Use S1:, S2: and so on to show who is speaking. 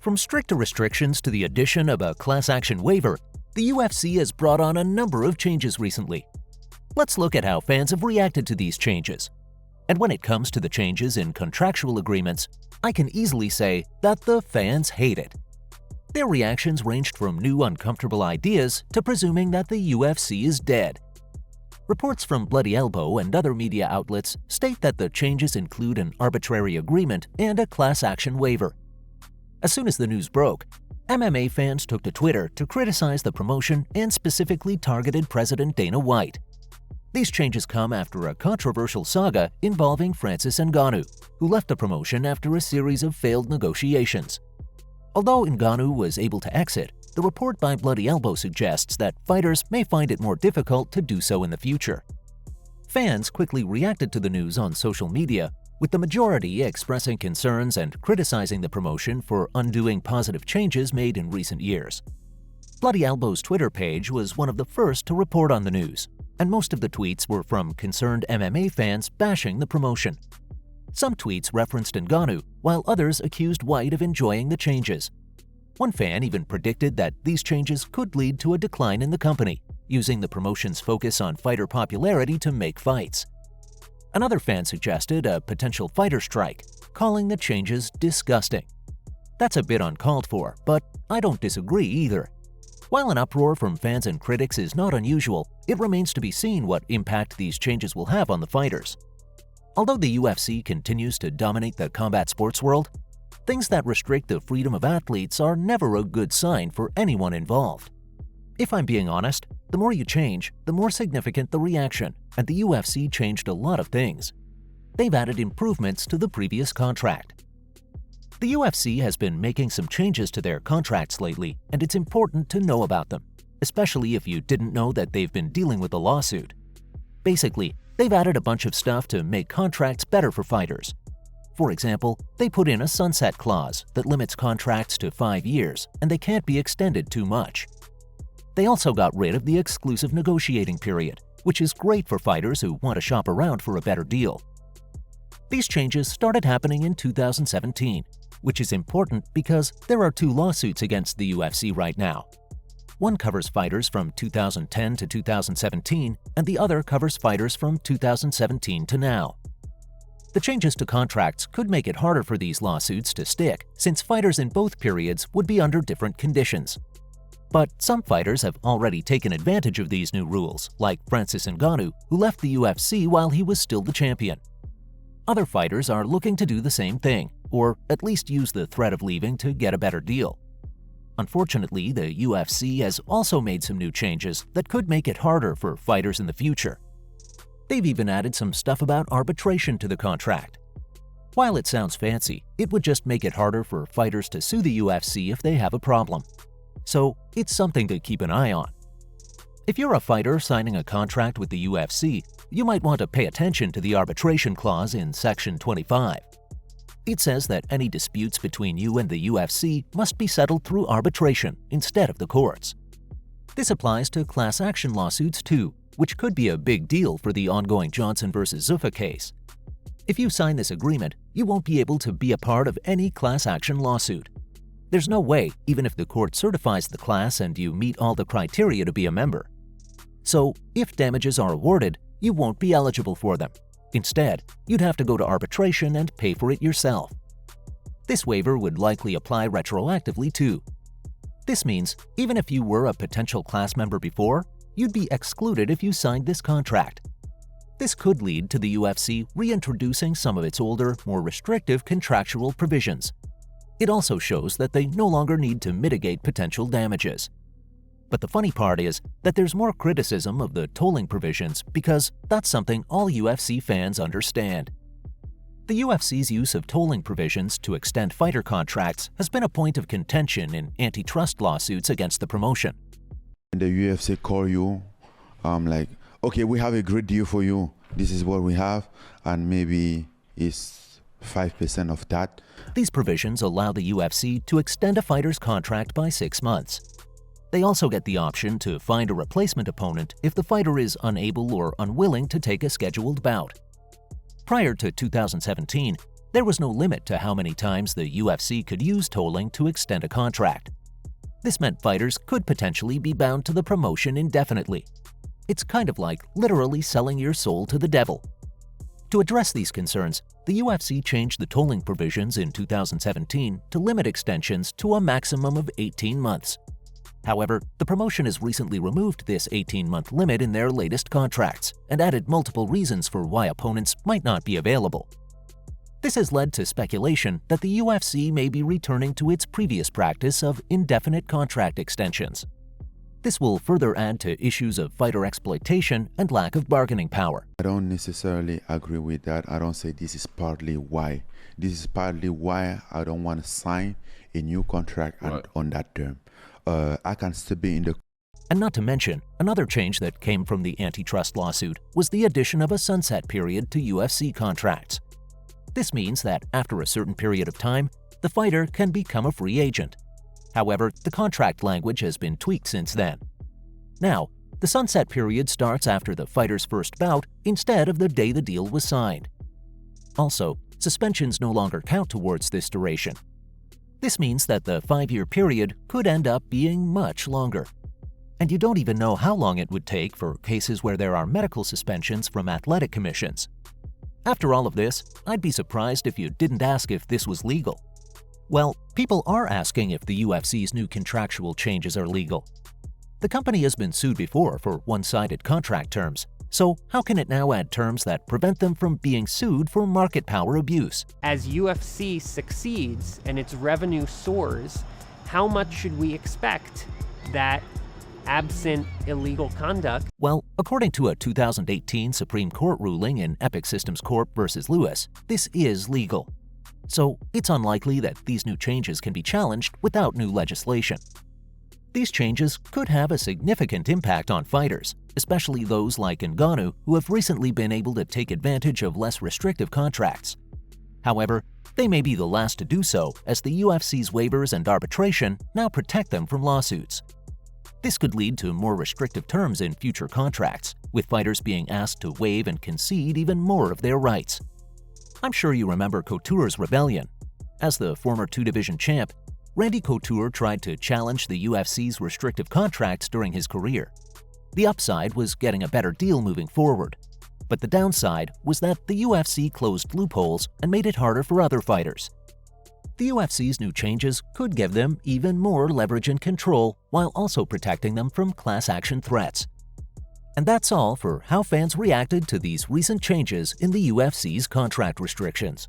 S1: From stricter restrictions to the addition of a class action waiver, the UFC has brought on a number of changes recently. Let's look at how fans have reacted to these changes. And when it comes to the changes in contractual agreements, I can easily say that the fans hate it. Their reactions ranged from new uncomfortable ideas to presuming that the UFC is dead. Reports from Bloody Elbow and other media outlets state that the changes include an arbitrary agreement and a class action waiver. As soon as the news broke, MMA fans took to Twitter to criticize the promotion and specifically targeted President Dana White. These changes come after a controversial saga involving Francis Ngannou, who left the promotion after a series of failed negotiations. Although Ngannou was able to exit, the report by Bloody Elbow suggests that fighters may find it more difficult to do so in the future. Fans quickly reacted to the news on social media, with the majority expressing concerns and criticizing the promotion for undoing positive changes made in recent years. Bloody Elbow's Twitter page was one of the first to report on the news, and most of the tweets were from concerned MMA fans bashing the promotion. Some tweets referenced Ngannou, while others accused White of enjoying the changes. One fan even predicted that these changes could lead to a decline in the company, using the promotion's focus on fighter popularity to make fights. Another fan suggested a potential fighter strike, calling the changes disgusting. That's a bit uncalled for, but I don't disagree either. While an uproar from fans and critics is not unusual, it remains to be seen what impact these changes will have on the fighters. Although the UFC continues to dominate the combat sports world, things that restrict the freedom of athletes are never a good sign for anyone involved. If I'm being honest, the more you change, the more significant the reaction, and the UFC changed a lot of things. They've added improvements to the previous contract. The UFC has been making some changes to their contracts lately, and it's important to know about them, especially if you didn't know that they've been dealing with a lawsuit. Basically, they've added a bunch of stuff to make contracts better for fighters. For example, they put in a sunset clause that limits contracts to 5 years, and they can't be extended too much. They also got rid of the exclusive negotiating period, which is great for fighters who want to shop around for a better deal. These changes started happening in 2017, which is important because there are 2 lawsuits against the UFC right now. One covers fighters from 2010 to 2017, and the other covers fighters from 2017 to now. The changes to contracts could make it harder for these lawsuits to stick, since fighters in both periods would be under different conditions. But some fighters have already taken advantage of these new rules, like Francis Ngannou, who left the UFC while he was still the champion. Other fighters are looking to do the same thing, or at least use the threat of leaving to get a better deal. Unfortunately, the UFC has also made some new changes that could make it harder for fighters in the future. They've even added some stuff about arbitration to the contract. While it sounds fancy, it would just make it harder for fighters to sue the UFC if they have a problem. So it's something to keep an eye on. If you're a fighter signing a contract with the UFC, you might want to pay attention to the arbitration clause in Section 25. It says that any disputes between you and the UFC must be settled through arbitration instead of the courts. This applies to class action lawsuits too, which could be a big deal for the ongoing Johnson vs. Zuffa case. If you sign this agreement, you won't be able to be a part of any class action lawsuit. There's no way, even if the court certifies the class and you meet all the criteria to be a member. So, if damages are awarded, you won't be eligible for them. Instead, you'd have to go to arbitration and pay for it yourself. This waiver would likely apply retroactively too. This means, even if you were a potential class member before, you'd be excluded if you signed this contract. This could lead to the UFC reintroducing some of its older, more restrictive contractual provisions. It also shows that they no longer need to mitigate potential damages. But the funny part is that there's more criticism of the tolling provisions because that's something all UFC fans understand. The UFC's use of tolling provisions to extend fighter contracts has been a point of contention in antitrust lawsuits against the promotion.
S2: The UFC call you, like, okay, we have a great deal for you. This is what we have, and maybe it's 5% of that.
S1: These provisions allow the UFC to extend a fighter's contract by 6 months. They also get the option to find a replacement opponent if the fighter is unable or unwilling to take a scheduled bout. Prior to 2017, There was no limit to how many times the UFC could use tolling to extend a contract. This meant fighters could potentially be bound to the promotion indefinitely. It's kind of like literally selling your soul to the devil. To address these concerns, the UFC changed the tolling provisions in 2017 to limit extensions to a maximum of 18 months. However, the promotion has recently removed this 18-month limit in their latest contracts and added multiple reasons for why opponents might not be available. This has led to speculation that the UFC may be returning to its previous practice of indefinite contract extensions. This will further add to issues of fighter exploitation and lack of bargaining power.
S2: I don't necessarily agree with that. I don't say this is partly why. This is partly why I don't want to sign a new contract on that term. I can still be in the...
S1: And not to mention, another change that came from the antitrust lawsuit was the addition of a sunset period to UFC contracts. This means that after a certain period of time, the fighter can become a free agent. However, the contract language has been tweaked since then. Now, the sunset period starts after the fighter's first bout instead of the day the deal was signed. Also, suspensions no longer count towards this duration. This means that the 5-year period could end up being much longer. And you don't even know how long it would take for cases where there are medical suspensions from athletic commissions. After all of this, I'd be surprised if you didn't ask if this was legal. Well, people are asking if the UFC's new contractual changes are legal. The company has been sued before for one-sided contract terms, so how can it now add terms that prevent them from being sued for market power abuse?
S3: As UFC succeeds and its revenue soars, how much should we expect that absent illegal conduct?
S1: Well, according to a 2018 Supreme Court ruling in Epic Systems Corp. versus Lewis, this is legal. So it's unlikely that these new changes can be challenged without new legislation. These changes could have a significant impact on fighters, especially those like Ngannou who have recently been able to take advantage of less restrictive contracts. However, they may be the last to do so, as the UFC's waivers and arbitration now protect them from lawsuits. This could lead to more restrictive terms in future contracts, with fighters being asked to waive and concede even more of their rights. I'm sure you remember Couture's rebellion. As the former two-division champ, Randy Couture tried to challenge the UFC's restrictive contracts during his career. The upside was getting a better deal moving forward, but the downside was that the UFC closed loopholes and made it harder for other fighters. The UFC's new changes could give them even more leverage and control while also protecting them from class action threats. And that's all for how fans reacted to these recent changes in the UFC's contract restrictions.